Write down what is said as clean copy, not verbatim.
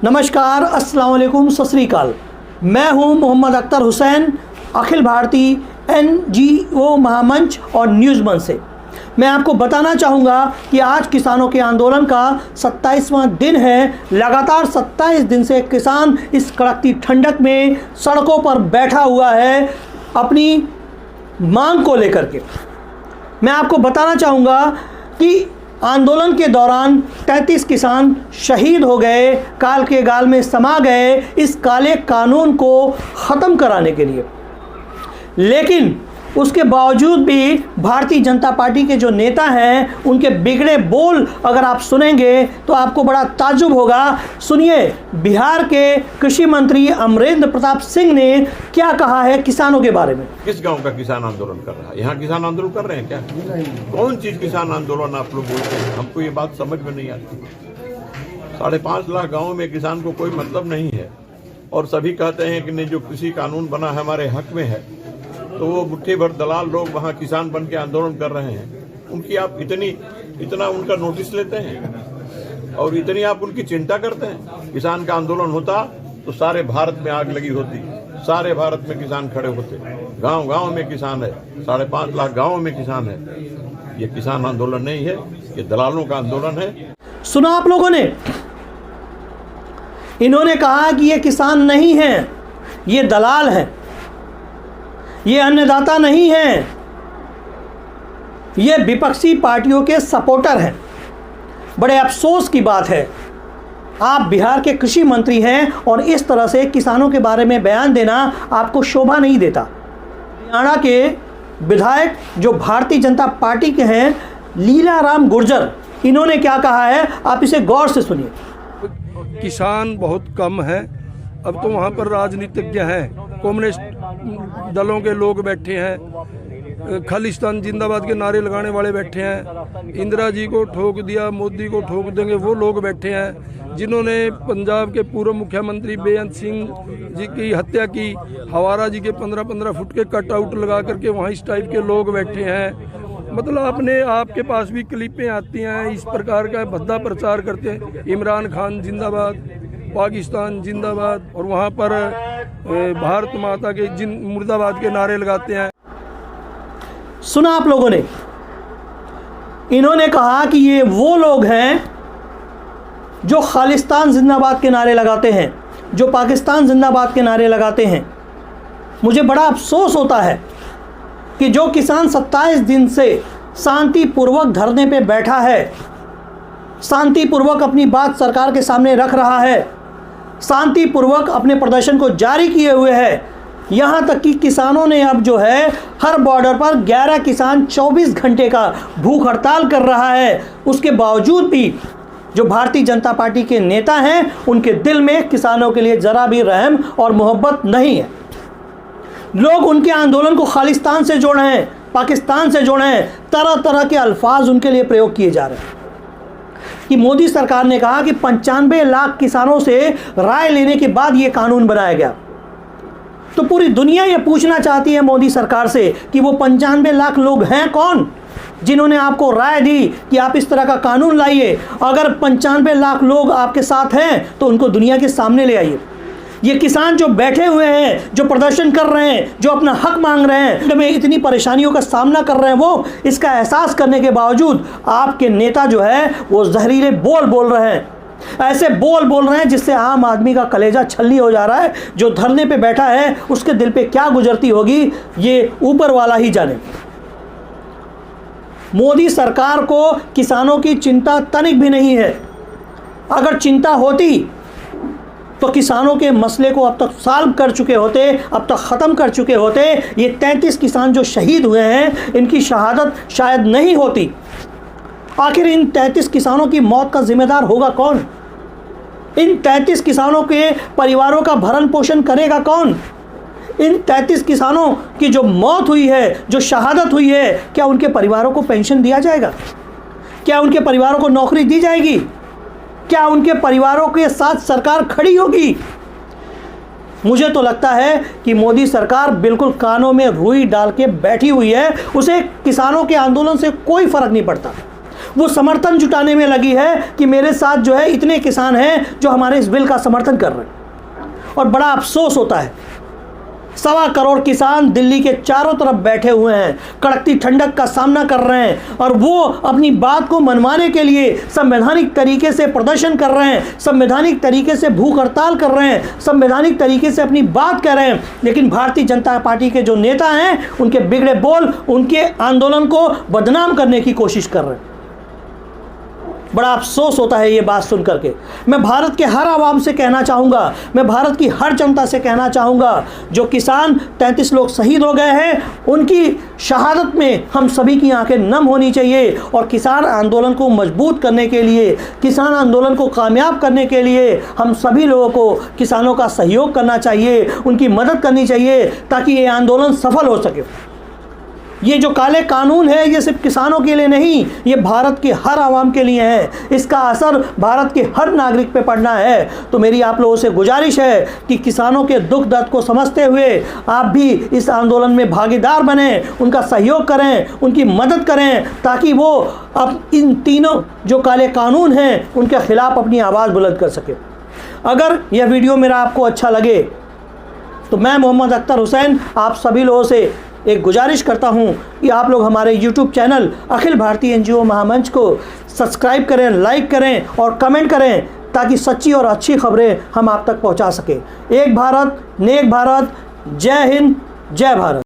नमस्कार, अस्सलाम वालेकुम, सत श्री अकाल। मैं हूं मोहम्मद अख्तर हुसैन, अखिल भारतीय NGO महामंच और न्यूज़ मंच से। मैं आपको बताना चाहूँगा कि आज किसानों के आंदोलन का 27वां दिन है। लगातार 27 दिन से किसान इस कड़कती ठंडक में सड़कों पर बैठा हुआ है अपनी मांग को लेकर के। मैं आपको बताना चाहूँगा कि आंदोलन के दौरान 33 किसान शहीद हो गए, काल के गाल में समा गए इस काले कानून को ख़त्म कराने के लिए। लेकिन उसके बावजूद भी भारतीय जनता पार्टी के जो नेता हैं उनके बिगड़े बोल अगर आप सुनेंगे तो आपको बड़ा ताज्जुब होगा। सुनिए, बिहार के कृषि मंत्री अमरेंद्र प्रताप सिंह ने क्या कहा है किसानों के बारे में। किस गांव का किसान आंदोलन कर रहा है? यहाँ किसान आंदोलन कर रहे हैं क्या? कौन चीज किसान आंदोलन आप लोग बोलते हैं? हमको ये बात समझ में नहीं आती। 5.5 लाख गाँव में किसान को कोई मतलब नहीं है और सभी कहते हैं कि नहीं, जो कृषि कानून बना है हमारे हक में है, तो वो मुट्ठी भर दलाल लोग वहाँ किसान बन के आंदोलन कर रहे हैं। उनकी आप इतना उनका नोटिस लेते हैं और इतनी आप उनकी चिंता करते हैं। किसान का आंदोलन होता तो सारे भारत में आग लगी होती, सारे भारत में किसान खड़े होते। गांव गांव में किसान है, 5.5 लाख गाँव में किसान है। ये किसान आंदोलन नहीं है, ये दलालों का आंदोलन है। सुना आप लोगों ने, इन्होंने कहा कि ये किसान नहीं है, ये दलाल है, ये अन्नदाता नहीं हैं, ये विपक्षी पार्टियों के सपोर्टर हैं। बड़े अफसोस की बात है, आप बिहार के कृषि मंत्री हैं और इस तरह से किसानों के बारे में बयान देना आपको शोभा नहीं देता। हरियाणा के विधायक जो भारतीय जनता पार्टी के हैं, लीलाराम गुर्जर, इन्होंने क्या कहा है, आप इसे गौर से सुनिए। किसान बहुत कम है, अब तो वहाँ पर राजनीतिज्ञ हैं, कम्युनिस्ट दलों के लोग बैठे हैं, खालिस्तान जिंदाबाद के नारे लगाने वाले बैठे हैं, इंदिरा जी को ठोक दिया, मोदी को ठोक देंगे वो लोग बैठे हैं, जिन्होंने पंजाब के पूर्व मुख्यमंत्री बेअंत सिंह जी की हत्या की, हवारा जी के 15-15 फुट के कटआउट लगा करके वहाँ इस टाइप के लोग बैठे हैं। मतलब आपके पास भी क्लिपें आती हैं, इस प्रकार का भद्दा प्रचार करते हैं, इमरान खान जिंदाबाद, पाकिस्तान जिंदाबाद, और वहाँ पर भारत माता के मुर्दाबाद के नारे लगाते हैं। सुना आप लोगों ने, इन्होंने कहा कि ये वो लोग हैं जो खालिस्तान जिंदाबाद के नारे लगाते हैं, जो पाकिस्तान जिंदाबाद के नारे लगाते हैं। मुझे बड़ा अफसोस होता है कि जो किसान 27 दिन से शांतिपूर्वक धरने पे बैठा है, शांतिपूर्वक अपनी बात सरकार के सामने रख रहा है, शांतिपूर्वक अपने प्रदर्शन को जारी किए हुए है। यहाँ तक कि किसानों ने अब जो है हर बॉर्डर पर 11 किसान 24 घंटे का भूख हड़ताल कर रहा है। उसके बावजूद भी जो भारतीय जनता पार्टी के नेता हैं उनके दिल में किसानों के लिए ज़रा भी रहम और मोहब्बत नहीं है। लोग उनके आंदोलन को खालिस्तान से जोड़े हैं, पाकिस्तान से जोड़े हैं, तरह तरह के अल्फाज उनके लिए प्रयोग किए जा रहे हैं। कि मोदी सरकार ने कहा कि 95 लाख किसानों से राय लेने के बाद ये कानून बनाया गया। तो पूरी दुनिया ये पूछना चाहती है मोदी सरकार से कि वो 95 लाख लोग हैं कौन जिन्होंने आपको राय दी कि आप इस तरह का कानून लाइए। अगर 95 लाख लोग आपके साथ हैं तो उनको दुनिया के सामने ले आइए। ये किसान जो बैठे हुए हैं, जो प्रदर्शन कर रहे हैं, जो अपना हक मांग रहे हैं, में इतनी परेशानियों का सामना कर रहे हैं, वो इसका एहसास करने के बावजूद आपके नेता जो है वो जहरीले बोल बोल रहे हैं, ऐसे बोल रहे हैं जिससे आम आदमी का कलेजा छल्ली हो जा रहा है। जो धरने पे बैठा है उसके दिल पे क्या गुजरती होगी ये ऊपर वाला ही जाने। मोदी सरकार को किसानों की चिंता तनिक भी नहीं है। अगर चिंता होती तो किसानों के मसले को अब तक सॉल्व कर चुके होते, अब तक ख़त्म कर चुके होते। ये 33 किसान जो शहीद हुए हैं इनकी शहादत शायद नहीं होती। आखिर इन 33 किसानों की मौत का जिम्मेदार होगा कौन? इन 33 किसानों के परिवारों का भरण पोषण करेगा कौन? इन 33 किसानों की जो मौत हुई है, जो शहादत हुई है, क्या उनके परिवारों को पेंशन दिया जाएगा? क्या उनके परिवारों को नौकरी दी जाएगी? क्या उनके परिवारों के साथ सरकार खड़ी होगी? मुझे तो लगता है कि मोदी सरकार बिल्कुल कानों में रुई डाल के बैठी हुई है। उसे किसानों के आंदोलन से कोई फ़र्क नहीं पड़ता। वो समर्थन जुटाने में लगी है कि मेरे साथ जो है इतने किसान हैं जो हमारे इस बिल का समर्थन कर रहे हैं। और बड़ा अफसोस होता है, 1.25 करोड़ किसान दिल्ली के चारों तरफ बैठे हुए हैं, कड़कती ठंडक का सामना कर रहे हैं और वो अपनी बात को मनवाने के लिए संवैधानिक तरीके से प्रदर्शन कर रहे हैं, संवैधानिक तरीके से भूख हड़ताल कर रहे हैं, संवैधानिक तरीके से अपनी बात कह रहे हैं। लेकिन भारतीय जनता पार्टी के जो नेता हैं, उनके बिगड़े बोल उनके आंदोलन को बदनाम करने की कोशिश कर रहे हैं। बड़ा अफसोस होता है ये बात सुन करके। मैं भारत के हर आवाम से कहना चाहूँगा, मैं भारत की हर जनता से कहना चाहूँगा, जो किसान 33 लोग शहीद हो गए हैं, उनकी शहादत में हम सभी की आंखें नम होनी चाहिए। और किसान आंदोलन को मजबूत करने के लिए, किसान आंदोलन को कामयाब करने के लिए हम सभी लोगों को किसानों का सहयोग करना चाहिए, उनकी मदद करनी चाहिए, ताकि ये आंदोलन सफल हो सके। ये जो काले कानून है ये सिर्फ किसानों के लिए नहीं, ये भारत के हर आवाम के लिए है। इसका असर भारत के हर नागरिक पे पड़ना है। तो मेरी आप लोगों से गुजारिश है कि किसानों के दुख दर्द को समझते हुए आप भी इस आंदोलन में भागीदार बने, उनका सहयोग करें, उनकी मदद करें, ताकि वो अब इन तीनों जो काले कानून हैं उनके खिलाफ अपनी आवाज़ बुलंद कर सके। अगर यह वीडियो मेरा आपको अच्छा लगे तो मैं मोहम्मद अख्तर हुसैन आप सभी लोगों से एक गुजारिश करता हूं कि आप लोग हमारे YouTube channel Akhil Bharatiya NGO महामंच को सब्सक्राइब करें, लाइक करें और कमेंट करें, ताकि सच्ची और अच्छी खबरें हम आप तक पहुंचा सकें। एक भारत नेक भारत, जय हिंद, जय भारत।